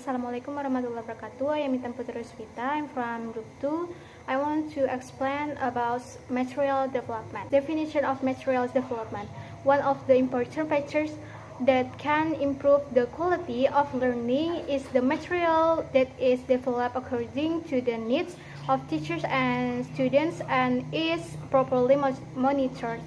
Assalamualaikum warahmatullahi wabarakatuh. I am Intan Putri Swita. I'm from Group 2. I want to explain about material development. Definition of materials development. One of the important factors that can improve the quality of learning is the material that is developed according to the needs of teachers and students and is properly monitored.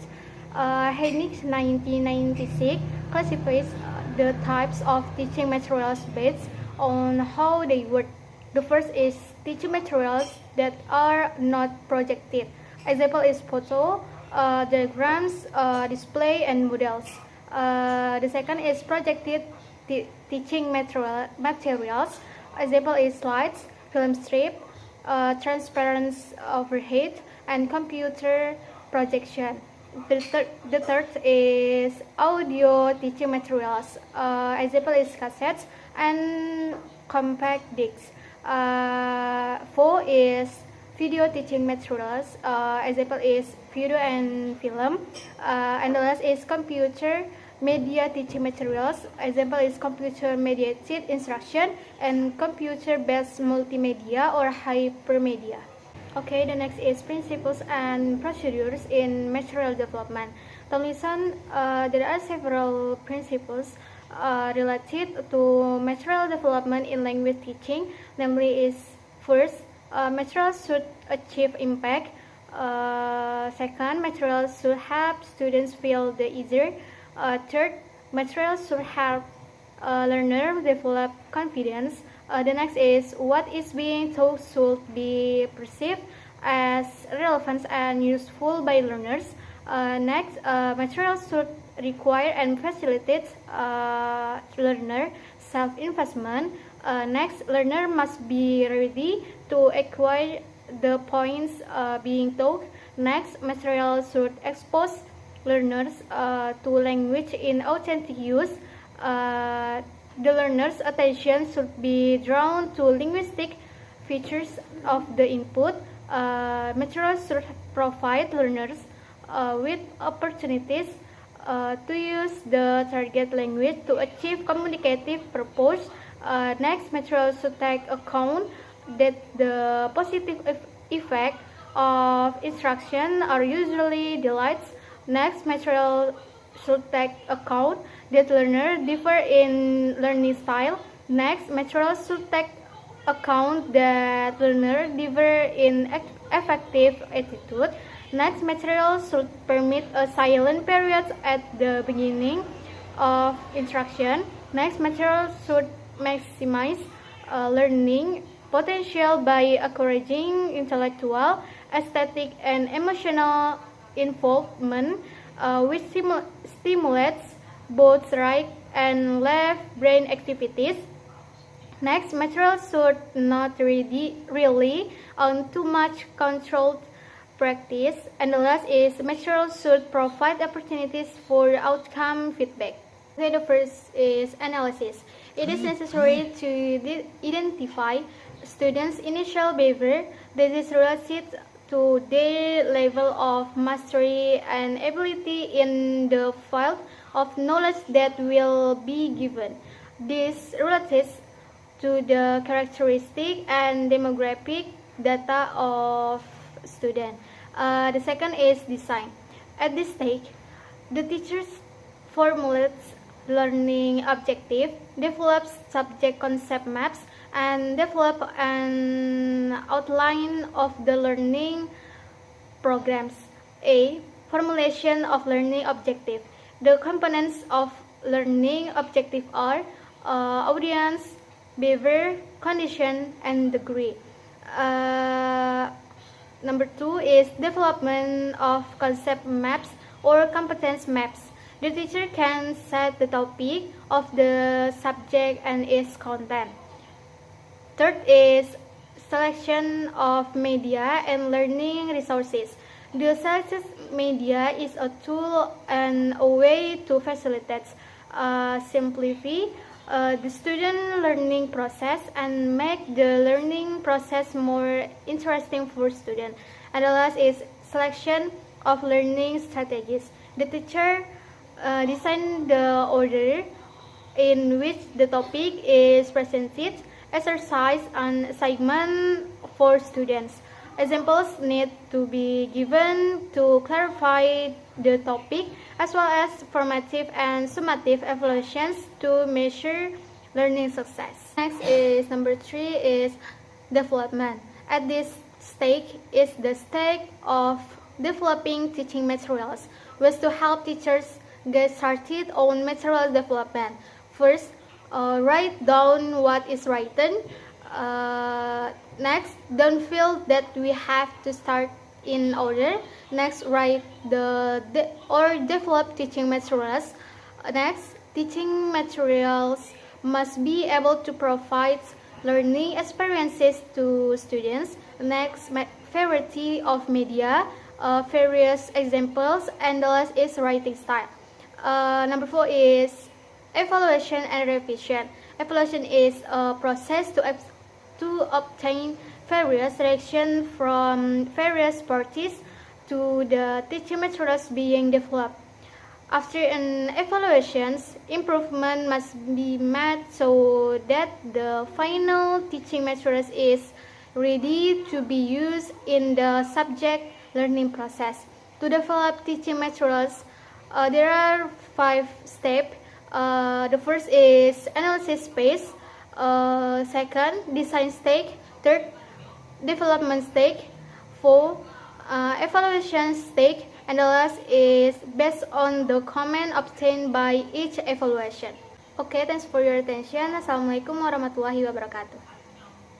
Heinrich 1996 classifies the types of teaching materials based on how they work. The first is teaching materials that are not projected. Example is photo, diagrams, display, and models. The second is projected teaching materials. Example is slides, film strip, transparent overhead, and computer projection. The third is audio teaching materials. Example is cassettes and compact discs. Four is video teaching materials. Example is video and film. And the last is computer media teaching materials. Example is computer mediated instruction and computer based multimedia or hypermedia. Okay, the next is principles and procedures in material development. Tomlinson, there are several principles related to material development in language teaching. Namely, is first, materials should achieve impact. Second, materials should help students feel the easier. Third, materials should help learner develop confidence. The next is what is being taught should be perceived as relevant and useful by learners. Next, materials should require and facilitate learner self-investment. Next, learner must be ready to acquire the points being taught. Next, materials should expose learners to language in authentic use. The learner's attention should be drawn to linguistic features of the input. Materials should provide learners with opportunities to use the target language to achieve communicative purpose. Next, materials should take account that the positive effect of instruction are usually delights. Next, material should take account that learners differ in learning style. Next, materials should take account that learners differ in effective attitude. Next, materials should permit a silent period at the beginning of instruction. Next, materials should maximize learning potential by encouraging intellectual, aesthetic, and emotional involvement, which stimulates both right and left brain activities. Next, materials should not really on too much controlled practice. And the last is materials should provide opportunities for outcome feedback. Okay, the first is analysis. It is necessary to identify students' initial behavior that is related to their level of mastery and ability in the field of knowledge that will be given. This relates to the characteristic and demographic data of student. The second is design. At this stage, the teachers formulates learning objective, develops subject concept maps, and develop an outline of the learning programs. A. Formulation of learning objective. The components of learning objective are audience, behavior, condition, and degree. Number 2 is development of concept maps or competence maps. The teacher can set the topic of the subject and its content. Third is selection of media and learning resources. The selected media is a tool and a way to facilitate, simplify the student learning process and make the learning process more interesting for students. And the last is selection of learning strategies. The teacher design the order in which the topic is presented, exercise, and assignment for students. Examples need to be given to clarify the topic, as well as formative and summative evaluations to measure learning success. Next is number 3 is development. At this stage is the stage of developing teaching materials, which to help teachers get started on material development. First, write down what is written. Next, don't feel that we have to start in order. Next, write or develop teaching materials. Next, teaching materials must be able to provide learning experiences to students. Next, variety of media, various examples, and the last is writing style. Number 4 is evaluation and revision. Evaluation is a process to obtain various reactions from various parties to the teaching materials being developed. After an evaluation, improvement must be made so that the final teaching materials is ready to be used in the subject learning process. To develop teaching materials, there are 5 steps. The first is analysis phase. Second, design stage. Third, development stage. 4, evaluation stage. And the last is based on the comment obtained by each evaluation. Okay, thanks for your attention. Assalamualaikum warahmatullahi wabarakatuh.